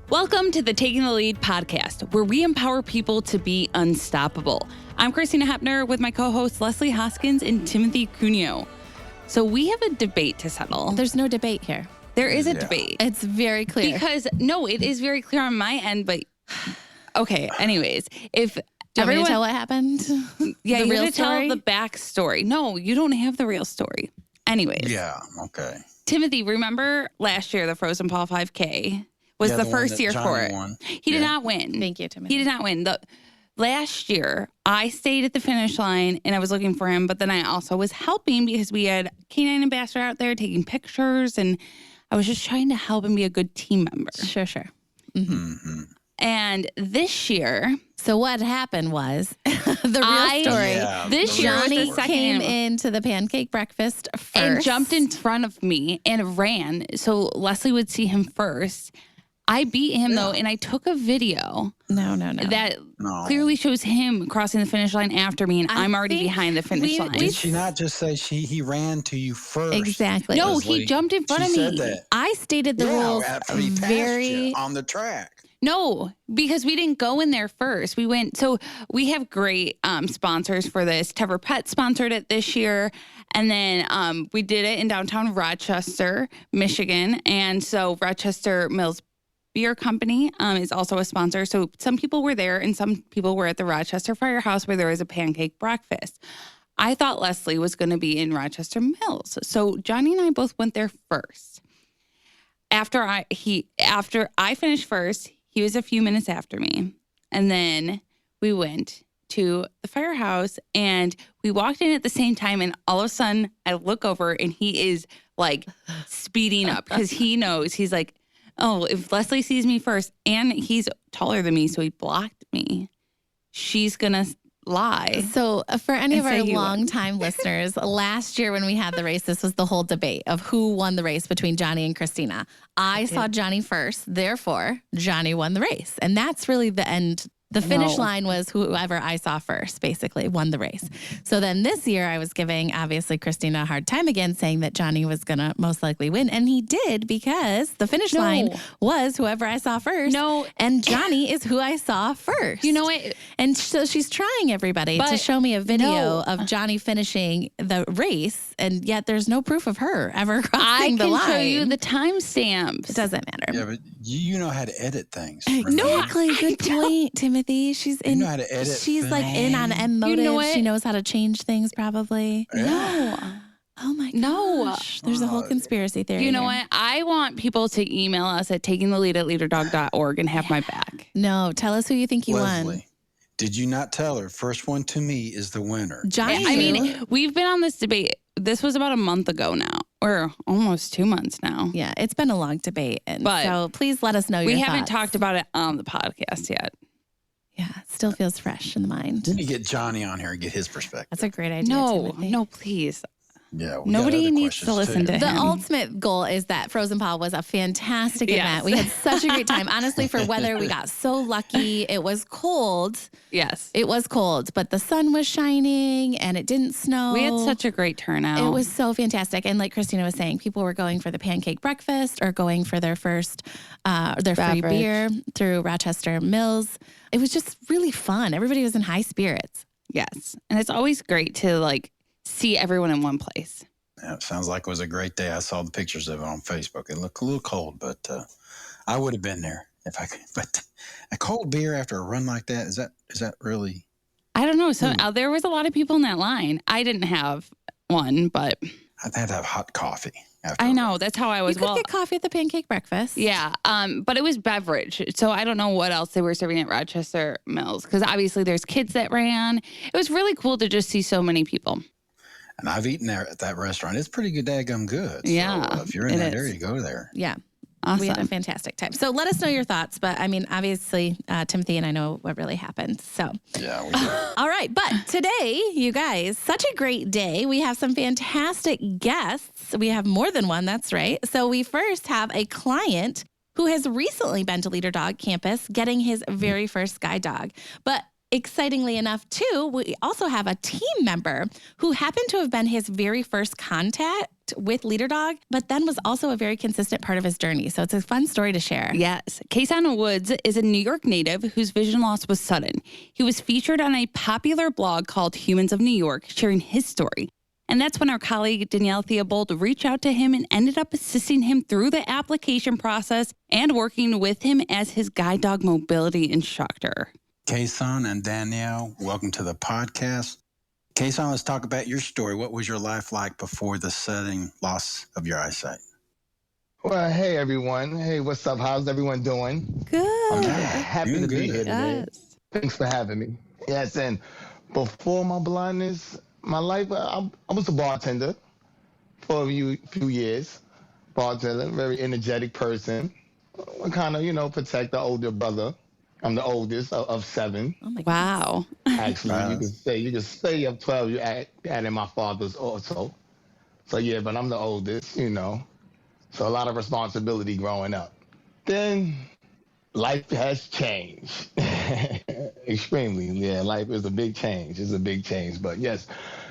Welcome to the Taking the Lead podcast, where we empower people to be unstoppable. I'm Christina Hepner with my co-hosts Leslie Hoskins and Timothy Cuneo. So we have a debate to settle. There's no debate here. There is a debate. It's very clear. Because, no, it is very clear on my end, but okay, anyways, if Do you want me everyone... to tell what happened? Yeah, The you real have to tell story? the backstory. No, you don't have the real story. Anyways. Yeah, okay. Timothy, remember last year, the Frozen Paul 5K was Yeah, the one first that year Johnny for it. won. He did not win. Thank you, Timothy. He did not win. Last year, I stayed at the finish line and I was looking for him, but then I also was helping because we had Canine Ambassador out there taking pictures, and I was just trying to help him be a good team member. Sure. Mm-hmm. And this year, So what happened was, the real story, Yeah, this the year real was the Johnny story. second came into the pancake breakfast first. and jumped in front of me and ran so Leslie would see him first. I beat him though, and I took a video No. that No. clearly shows him crossing the finish line after me, and I I'm already think behind the finish line. Did she not just say he ran to you first? Exactly. No, Leslie? he jumped in front She of said me. that. I stated the rules after he passed very... you on the track. No, because we didn't go in there first. We went. So we have great sponsors for this. Tever Pet sponsored it this year. And then we did it in downtown Rochester, Michigan. And so Rochester Mills Beer Company is also a sponsor. So some people were there and some people were at the Rochester Firehouse where there was a pancake breakfast. I thought Leslie was going to be in Rochester Mills. So Johnny and I both went there first. After I finished first, he was a few minutes after me. And then we went to the firehouse and we walked in at the same time. And all of a sudden I look over and he is like speeding up because he knows, he's like, oh, if Leslie sees me first, and he's taller than me, so he blocked me, she's going to lie. So for any And of say our he won. longtime listeners, last year when we had the race, this was the whole debate of who won the race between Johnny and Christina. I saw Johnny first, therefore Johnny won the race. And that's really the end. The finish No. line was whoever I saw first, basically, won the race. So then this year I was giving, obviously, Christina a hard time again, saying that Johnny was going to most likely win. And he did, because the finish line was whoever I saw first. No. And Johnny is who I saw first. You know what? And so she's trying everybody to But show me a video no. of Johnny finishing the race, and yet there's no proof of her ever I crossing the can line. show you the timestamps. It doesn't matter. Yeah, but you know how to edit things. Exactly. Good point, Timothy. She's in. know how to edit She's like in on M You motive. know what? She knows how to change things, probably. No. Oh my No. gosh. There's a whole conspiracy theory. You know here. what? I want people to email us at takingthelead@leaderdog.org and have my back. No, tell us who you think you won. Leslie, did you not tell her first one to me is the winner? Johnny. I knew. mean, we've been on this debate. This was about a month ago now, or almost 2 months now. Yeah, it's been a long debate, and But so please let us know your We haven't thoughts. talked about it on the podcast yet. Yeah, it still feels fresh in the mind. Let me get Johnny on here and get his perspective. That's a great idea. No, Timothy. no, please. Yeah, we got Nobody other needs to questions, listen too. to The him. ultimate goal is that Frozen Paul was a fantastic Yes. event. We had such a great time. Honestly, for weather, we got so lucky. It was cold. Yes. It was cold, but the sun was shining and it didn't snow. We had such a great turnout. It was so fantastic. And like Christina was saying, people were going for the pancake breakfast or going for their first, their free Beverage. beer through Rochester Mills. It was just really fun. Everybody was in high spirits. Yes. And it's always great to like see everyone in one place. Yeah, it sounds like it was a great day. I saw the pictures of it on Facebook. It looked a little cold, but I would have been there if I could. But a cold beer after a run like that, is that really? I don't know. So there was a lot of people in that line. I didn't have one, but I'd have to have hot coffee after. I a know run. that's how I You was. could Well, get coffee at the pancake breakfast. yeah. But it was beverage. So I don't know what else they were serving at Rochester Mills, because obviously there's kids that ran. It was really cool to just see so many people. And I've eaten there at that restaurant. It's pretty good, daggum good. So, Yeah, if you're in it that is. area, go there. Yeah. Awesome. We had a fantastic time. So let us know your thoughts. But I mean, obviously, Timothy and I know what really happened. So, Yeah, we did. all right. But today, you guys, such a great day. We have some fantastic guests. We have more than one. That's right. So we first have a client who has recently been to Leader Dog Campus getting his very first guide dog. But Excitingly enough, too, we also have a team member who happened to have been his very first contact with Leader Dog, but then was also a very consistent part of his journey. So it's a fun story to share. Yes. Kason Woods is a New York native whose vision loss was sudden. He was featured on a popular blog called Humans of New York, sharing his story. And that's when our colleague Danielle Theobald reached out to him and ended up assisting him through the application process and working with him as his guide dog mobility instructor. Kason and Danielle, welcome to the podcast. Kason, let's talk about your story. What was your life like before the sudden loss of your eyesight? Well, hey, everyone. Hey, what's up? How's everyone doing? Good. I'm happy to be here today. Yes. Thanks for having me. Yes, and before my blindness, my life, I was a bartender for a few years. Bartender, very energetic person. I kind of, protect the older brother. I'm the oldest of 7. Oh my Wow. Actually, you can say of 12, you adding my father's also. So yeah, but I'm the oldest, So a lot of responsibility growing up. Then life has changed. Extremely. Yeah, life is a big change. It's a big change. But yes,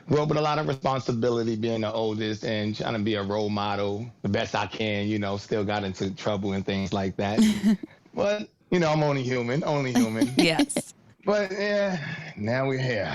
grew up with a lot of responsibility being the oldest and trying to be a role model the best I can, still got into trouble and things like that. But, I'm only human. Yes. But yeah, now we're here.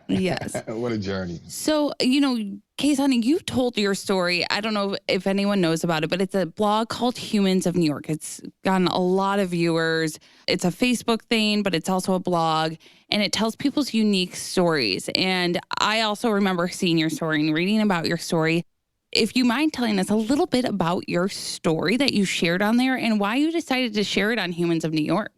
Yes. What a journey. So, Kason, you told your story. I don't know if anyone knows about it, but it's a blog called Humans of New York. It's gotten a lot of viewers. It's a Facebook thing, but it's also a blog, and it tells people's unique stories. And I also remember seeing your story and reading about your story. If you mind telling us a little bit about your story that you shared on there and why you decided to share it on Humans of New York.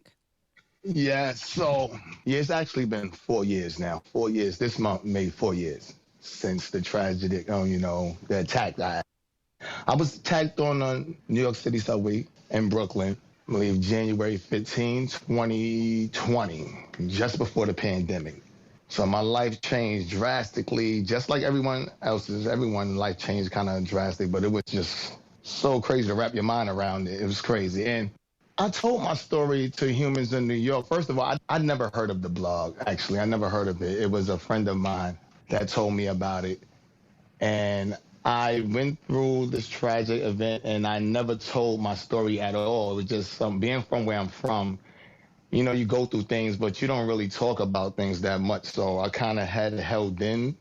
Yeah, so it's actually been 4 years now. 4 years. This month made 4 years since the tragedy, the attack I was attacked on a New York City subway in Brooklyn, I believe January 15, 2020, just before the pandemic. So my life changed drastically, just like everyone else's. Everyone's life changed kind of drastic, but it was just so crazy to wrap your mind around it. It was crazy. And I told my story to Humans in New York. First of all, I'd never heard of the blog, actually. I never heard of it. It was a friend of mine that told me about it. And I went through this tragic event, and I never told my story at all. It was just being from where I'm from. You go through things, but you don't really talk about things that much. So I kind of had held in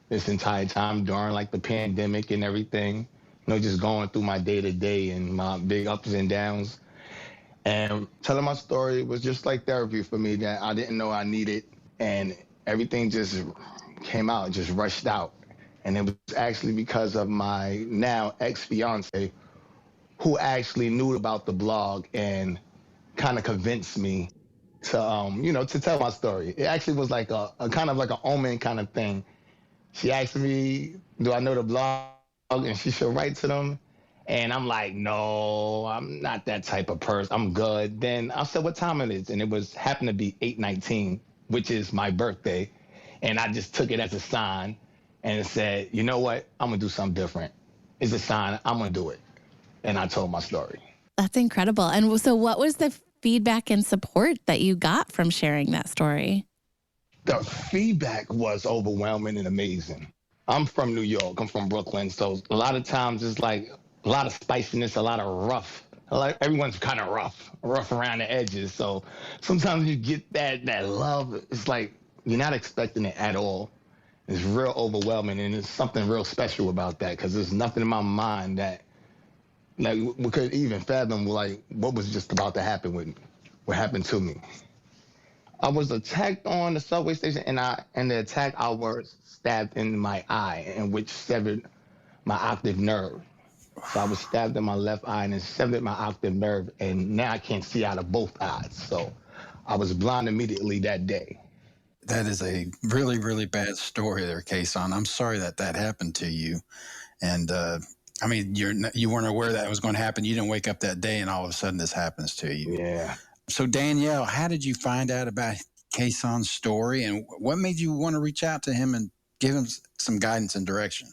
this entire time during the pandemic and everything, just going through my day to day and my big ups and downs. And telling my story was just like therapy for me that I didn't know I needed. And everything just came out, just rushed out. And it was actually because of my now ex-fiance who actually knew about the blog and kind of convinced me to, to tell my story. It actually was like a kind of like an omen kind of thing. She asked me, do I know the blog? And she should write to them. And I'm like, no, I'm not that type of person. I'm good. Then I said, what time it is? And it happened to be 8/19, which is my birthday. And I just took it as a sign and said, you know what? I'm going to do something different. It's a sign. I'm going to do it. And I told my story. That's incredible. And so what was the feedback and support that you got from sharing that story? The feedback was overwhelming and amazing. I'm from New York. I'm from Brooklyn. So a lot of times it's like a lot of spiciness, a lot of rough. Everyone's kind of rough around the edges. So sometimes you get that love. It's like you're not expecting it at all. It's real overwhelming, and there's something real special about that because there's nothing in my mind that we could even fathom what was just about to happen with me, what happened to me. I was attacked on the subway station, and the attack I was stabbed in my eye, and which severed my optic nerve. So I was stabbed in my left eye, and it severed my optic nerve, and now I can't see out of both eyes. So I was blind immediately that day. That is a really, really bad story there, Kason. I'm sorry that happened to you. And you weren't aware that it was going to happen. You didn't wake up that day and all of a sudden this happens to you. Yeah. So Danielle, how did you find out about Kason's story, and what made you want to reach out to him and give him some guidance and direction?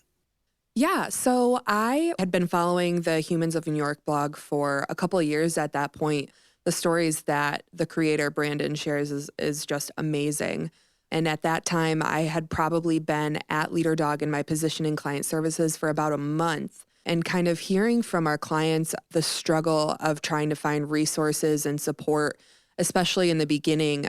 Yeah, so I had been following the Humans of New York blog for a couple of years at that point, the stories that the creator, Brandon, shares is just amazing. And at that time, I had probably been at Leader Dog in my position in client services for about a month, and kind of hearing from our clients the struggle of trying to find resources and support, especially in the beginning,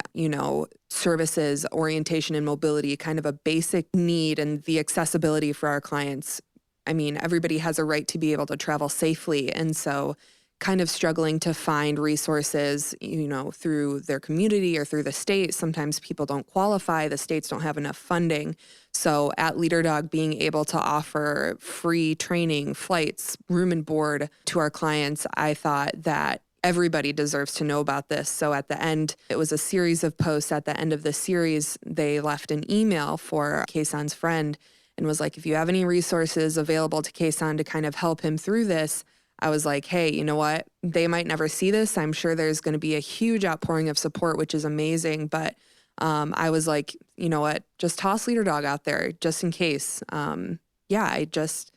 services, orientation, and mobility, kind of a basic need, and the accessibility for our clients. I mean, everybody has a right to be able to travel safely. And so kind of struggling to find resources, through their community or through the state. Sometimes people don't qualify. The states don't have enough funding. So at Leader Dog, being able to offer free training, flights, room and board to our clients, I thought that everybody deserves to know about this. So at the end, it was a series of posts. At the end of the series, they left an email for Kayson's friend and was like, if you have any resources available to Kayson to kind of help him through this. I was like, hey, you know what? They might never see this. I'm sure there's going to be a huge outpouring of support, which is amazing. But I was like, you know what? Just toss Leader Dog out there just in case. I just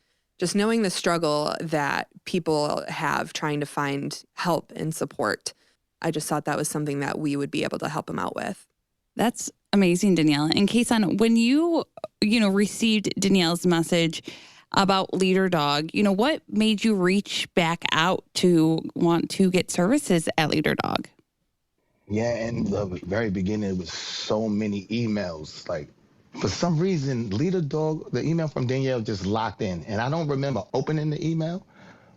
knowing the struggle that people have trying to find help and support. I just thought that was something that we would be able to help them out with. That's amazing, Danielle. And Kayson, when you received Danielle's message about Leader Dog, what made you reach back out to want to get services at Leader Dog? Yeah, in the very beginning, it was so many emails. Like, for some reason, Leader Dog, the email from Danielle just locked in. And I don't remember opening the email,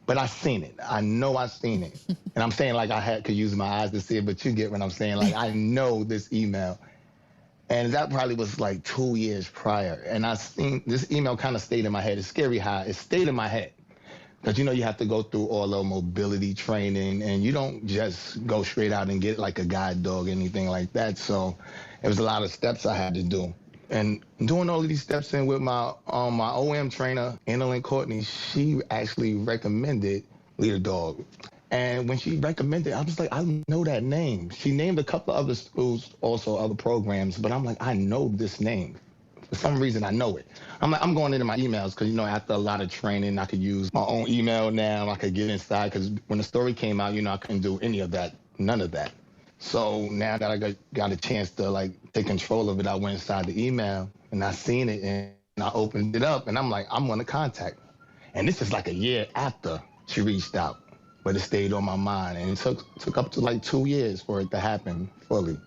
but I seen it. I know I seen it. And I'm saying like I could use my eyes to see it, but you get what I'm saying. Like, I know this email. And that probably was like 2 years prior. And I seen this email kind of stayed in my head. It's scary how it stayed in my head. Because, you have to go through all the mobility training, and you don't just go straight out and get like a guide dog or anything like that. So it was a lot of steps I had to do. And doing all of these steps in with my OM trainer, Annalyn Courtney, she actually recommended Leader Dog. And when she recommended, I was like, I know that name. She named a couple of other schools, also other programs, but I'm like, I know this name. For some reason, I know it. I'm like, I'm going into my emails because, after a lot of training, I could use my own email now. I could get inside because when the story came out, I couldn't do any of that, none of that. So now that I got a chance to take control of it, I went inside the email and I seen it and I opened it up and I'm like, I'm going to contact her. And this is like a year after she reached out. But it stayed on my mind, and it took up to 2 years for it to happen fully.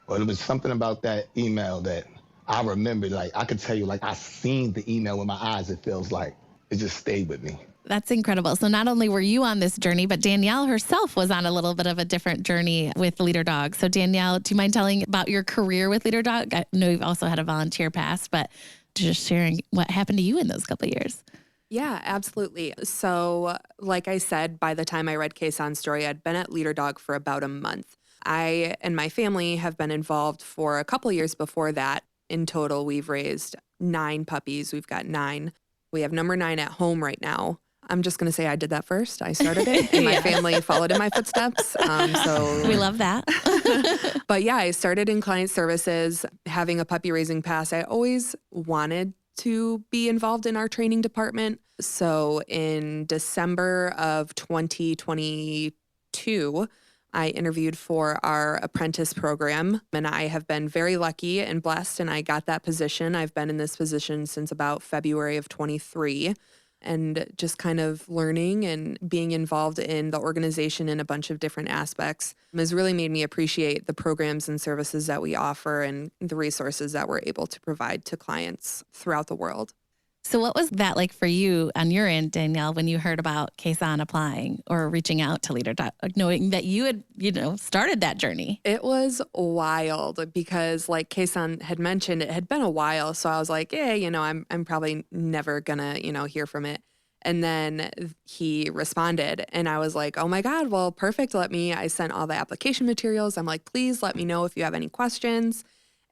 But it was something about that email that I remembered. I could tell you, I seen the email with my eyes. It feels like it just stayed with me. That's incredible. So not only were you on this journey, but Danielle herself was on a little bit of a different journey with Leader Dog. So Danielle, do you mind telling about your career with Leader Dog? I know you've also had a volunteer past, but just sharing what happened to you in those couple of years. Yeah, absolutely. So like I said, by the time I read Kayson's story, I'd been at Leader Dog for about a month. I and my family have been involved for a couple years before that. In total, we've raised 9 puppies. We've got 9. We have number 9 at home right now. I'm just going to say I did that first. I started it and my family followed in my footsteps. So we love that. But yeah, I started in client services, having a puppy raising past. I always wanted to be involved in our training department. So in December of 2022, I interviewed for our apprentice program, and I have been very lucky and blessed, and I got that position. I've been in this position since about February of 23, and just kind of learning and being involved in the organization in a bunch of different aspects has really made me appreciate the programs and services that we offer and the resources that we're able to provide to clients throughout the world. So what was that like for you on your end, Danielle, when you heard about Kayson applying or reaching out to Leader Dog, knowing that you had, started that journey? It was wild because like Kayson had mentioned, it had been a while. So I was like, I'm probably never gonna, hear from it. And then he responded and I was like, oh my God, well, perfect. I sent all the application materials. I'm like, please let me know if you have any questions.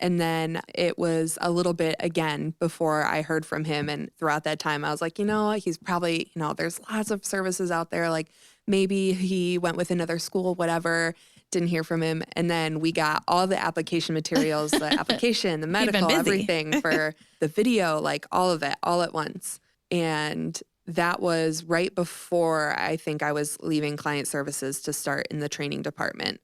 And then it was a little bit again before I heard from him. And throughout that time, I was like, he's probably, there's lots of services out there. Like maybe he went with another school, whatever, didn't hear from him. And then we got all the application materials, the application, the medical, everything for the video, like all of it, all at once. And that was right before I think I was leaving client services to start in the training department.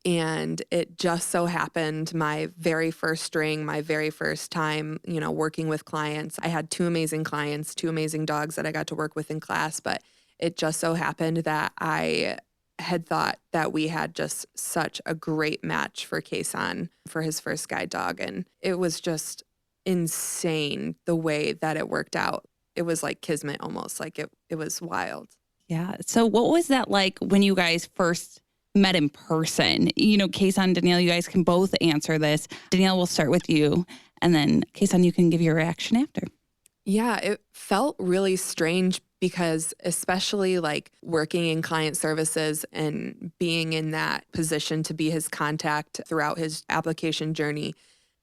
And it just so happened my very first string, my very first time, working with clients. I had two amazing clients, two amazing dogs that I got to work with in class, but it just so happened that I had thought that we had just such a great match for Kason for his first guide dog. And it was just insane the way that it worked out. It was like kismet almost, like it was wild. Yeah. So what was that like when you guys first met in person? Kason, Danielle, you guys can both answer this. Danielle, we'll start with you. And then Kason, you can give your reaction after. Yeah, it felt really strange because especially like working in client services and being in that position to be his contact throughout his application journey,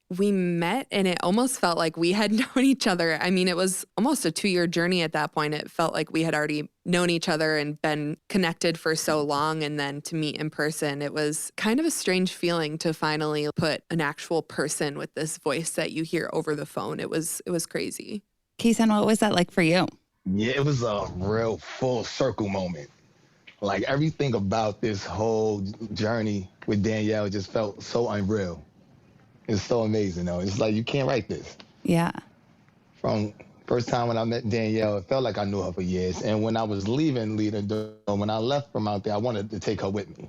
we met and it almost felt like we had known each other. I mean, it was almost a 2-year journey at that point. It felt like we had already known each other and been connected for so long. And then to meet in person, it was kind of a strange feeling to finally put an actual person with this voice that you hear over the phone. It was crazy. Kason, what was that like for you? Yeah, it was a real full circle moment. Like everything about this whole journey with Danielle just felt so unreal. It's so amazing, though. It's like you can't write this. Yeah. From first time when I met Danielle, it felt like I knew her for years. And when I was leaving Leader Dog, when I left from out there, I wanted to take her with me.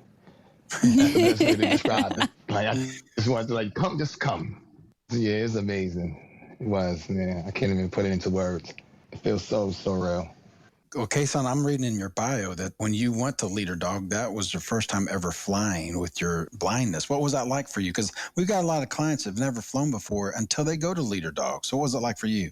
That's the best way to describe it. Like I just wanted to just come. Yeah, it's amazing. It was, man. I can't even put it into words. It feels so real. Well, Kason, I'm reading in your bio that when you went to Leader Dog, that was your first time ever flying with your blindness. What was that like for you? Because we've got a lot of clients that have never flown before until they go to Leader Dog. So what was it like for you?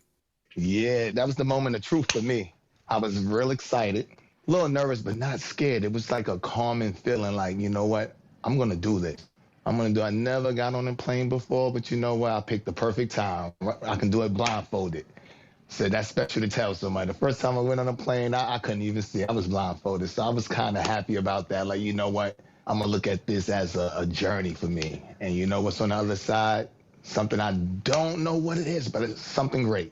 Yeah, that was the moment of truth for me. I was real excited, a little nervous, but not scared. It was like a calming feeling like, you know what? I'm going to do this. I never got on a plane before, but you know what? I picked the perfect time. I can do it blindfolded. So that's special to tell somebody. The first time I went on a plane, I couldn't even see. I was blindfolded. So I was kind of happy about that. Like, you know what? I'm going to look at this as a journey for me. And you know what's on the other side? Something I don't know what it is, but it's something great.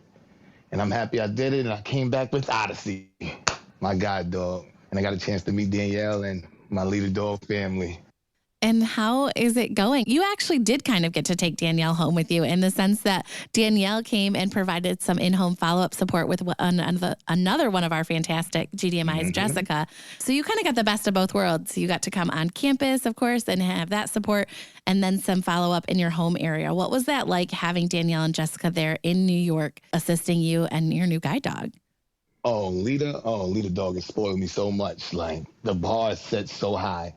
And I'm happy I did it. And I came back with Odyssey, my guide dog. And I got a chance to meet Danielle and my Leader Dog family. And how is it going? You actually did kind of get to take Danielle home with you in the sense that Danielle came and provided some in-home follow-up support with another one of our fantastic GDMIs, Jessica. So you kind of got the best of both worlds. You got to come on campus, of course, and have that support, and then some follow-up in your home area. What was that like having Danielle and Jessica there in New York assisting you and your new guide dog? Leader Dog has spoiled me so much. Like the bar is set so high.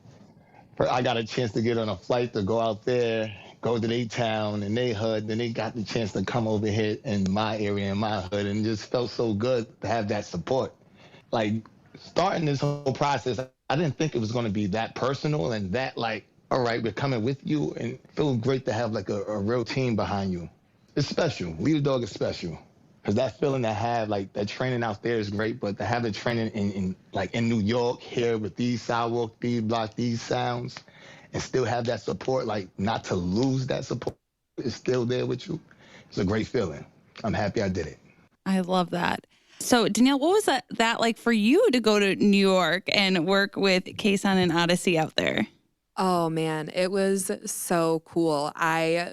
I got a chance to get on a flight to go out there, go to their town and their hood. Then they got the chance to come over here in my area, in my hood, and it just felt so good to have that support. Like starting this whole process, I didn't think it was going to be that personal and that like, all right, we're coming with you, and it feels great to have like a real team behind you. It's special. Leader Dog is special. Because that feeling I have, like that training out there is great, but to have the training in New York here with these sidewalk, these blocks, these sounds, and still have that support, like not to lose that support, is still there with you. It's a great feeling. I'm happy I did it. I love that. So Danielle, what was that like for you to go to New York and work with Kason and Odyssey out there? Oh man, it was so cool. I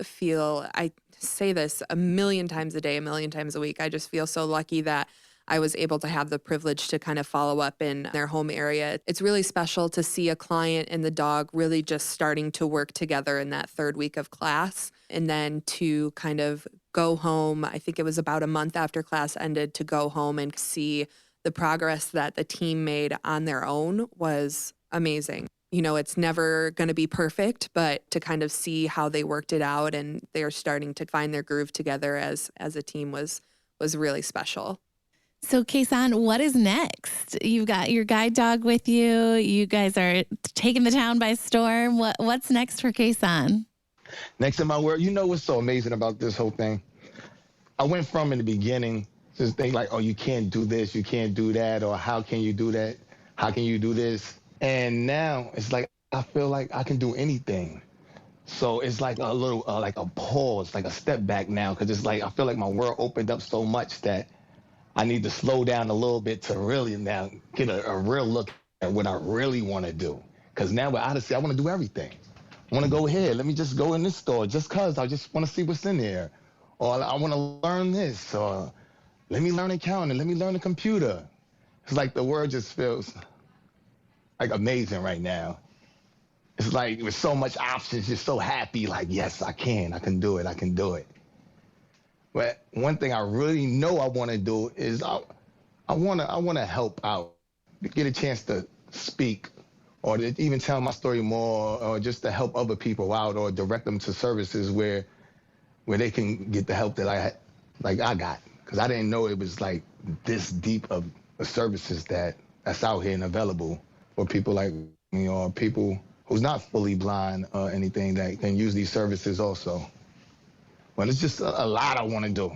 say this a million times a day, a million times a week. I just feel so lucky that I was able to have the privilege to kind of follow up in their home area. It's really special to see a client and the dog really just starting to work together in that third week of class. And then to kind of go home, I think it was about a month after class ended, to go home and see the progress that the team made on their own was amazing. You know, it's never going to be perfect, but to kind of see how they worked it out and they're starting to find their groove together as a team was really special. So Kason, what is next? You've got your guide dog with you. You guys are taking the town by storm. What's next for Kason? Next in my world, you know what's so amazing about this whole thing? I went from in the beginning just think like, oh, you can't do this, you can't do that, or how can you do that? How can you do this? And now it's like, I feel like I can do anything. So it's like a little, like a pause, like a step back now. Cause it's like, I feel like my world opened up so much that I need to slow down a little bit to really now get a real look at what I really want to do. Because now with Odyssey, I want to do everything. I want to go here. Let me just go in this store just because I just want to see what's in there. Or I want to learn this. Or let me learn accounting. Let me learn the computer. It's like the world just feels like amazing right now. It's like with so much options, just so happy, like, yes, I can do it, I can do it. But one thing I really know I want to do is I want to help out, get a chance to speak or to even tell my story more, or just to help other people out or direct them to services where they can get the help that I got. Because I didn't know it was like this deep of services that's out here and available for people like me or people who's not fully blind or anything that can use these services also. But it's just a lot I want to do.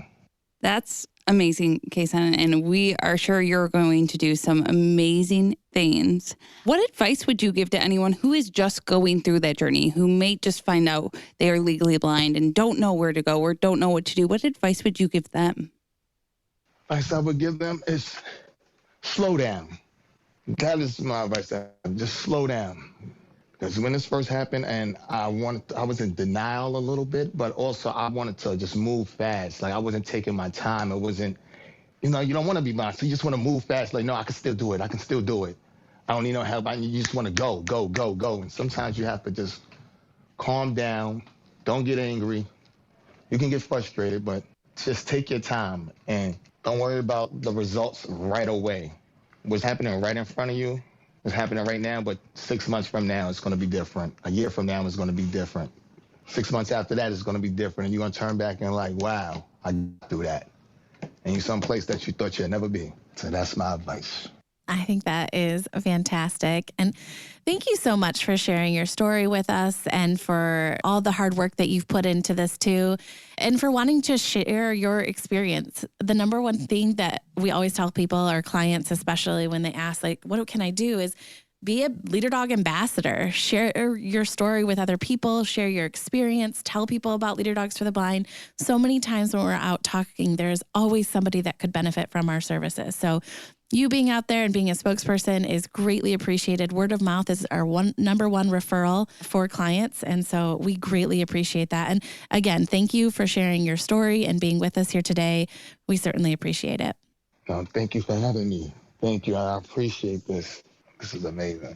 That's amazing, Kason, and we are sure you're going to do some amazing things. What advice would you give to anyone who is just going through that journey, who may just find out they are legally blind and don't know where to go or don't know what to do? What advice would you give them? Advice I would give them is slow down. That is my advice. Just slow down. Because when this first happened, and I was in denial a little bit, but also I wanted to just move fast. Like I wasn't taking my time. It wasn't, you don't want to be blind, so you just want to move fast. Like, no, I can still do it. I can still do it. I don't need no help. You just want to go, go, go, go. And sometimes you have to just calm down. Don't get angry. You can get frustrated, but just take your time and don't worry about the results right away. What's happening right in front of you is happening right now, but 6 months from now, it's going to be different. A year from now, it's going to be different. 6 months after that, it's going to be different. And you're going to turn back and like, wow, I got through that. And you're someplace that you thought you'd never be. So that's my advice. I think that is fantastic. And thank you so much for sharing your story with us and for all the hard work that you've put into this too, and for wanting to share your experience. The number one thing that we always tell people, our clients, especially when they ask, like, what can I do, is be a Leader Dog ambassador. Share your story with other people, share your experience, tell people about Leader Dogs for the Blind. So many times when we're out talking, there's always somebody that could benefit from our services. So you being out there and being a spokesperson is greatly appreciated. Word of mouth is our number one referral for clients. And so we greatly appreciate that. And again, thank you for sharing your story and being with us here today. We certainly appreciate it. No, thank you for having me. Thank you. I appreciate this. This is amazing.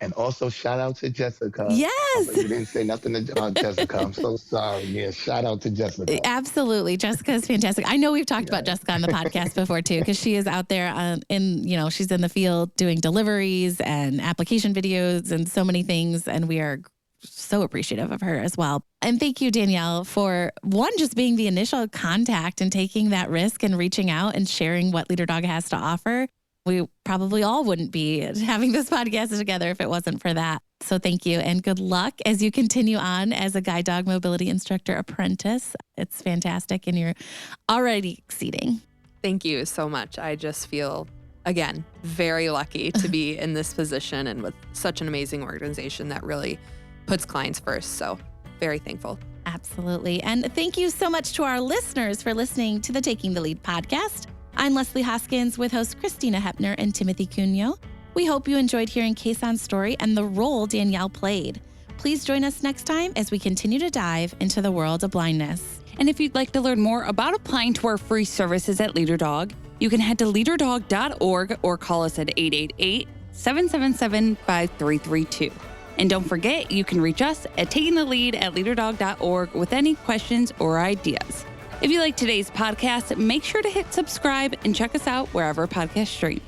And also shout out to Jessica. Yes. You didn't say nothing about Jessica. I'm so sorry. Yeah, shout out to Jessica. Absolutely. Jessica is fantastic. I know we've talked about Jessica on the podcast before too, because she is out there she's in the field doing deliveries and application videos and so many things. And we are so appreciative of her as well. And thank you, Danielle, for just being the initial contact and taking that risk and reaching out and sharing what Leader Dog has to offer. We probably all wouldn't be having this podcast together if it wasn't for that. So thank you and good luck as you continue on as a guide dog mobility instructor apprentice. It's fantastic and you're already exceeding. Thank you so much. I just feel, again, very lucky to be in this position and with such an amazing organization that really puts clients first. So very thankful. Absolutely. And thank you so much to our listeners for listening to the Taking the Lead podcast. I'm Leslie Hoskins with hosts Christina Hepner and Timothy Cunio. We hope you enjoyed hearing Kason's story and the role Danielle played. Please join us next time as we continue to dive into the world of blindness. And if you'd like to learn more about applying to our free services at Leader Dog, you can head to leaderdog.org or call us at 888-777-5332. And don't forget, you can reach us at takingthelead@leaderdog.org with any questions or ideas. If you like today's podcast, make sure to hit subscribe and check us out wherever podcasts stream.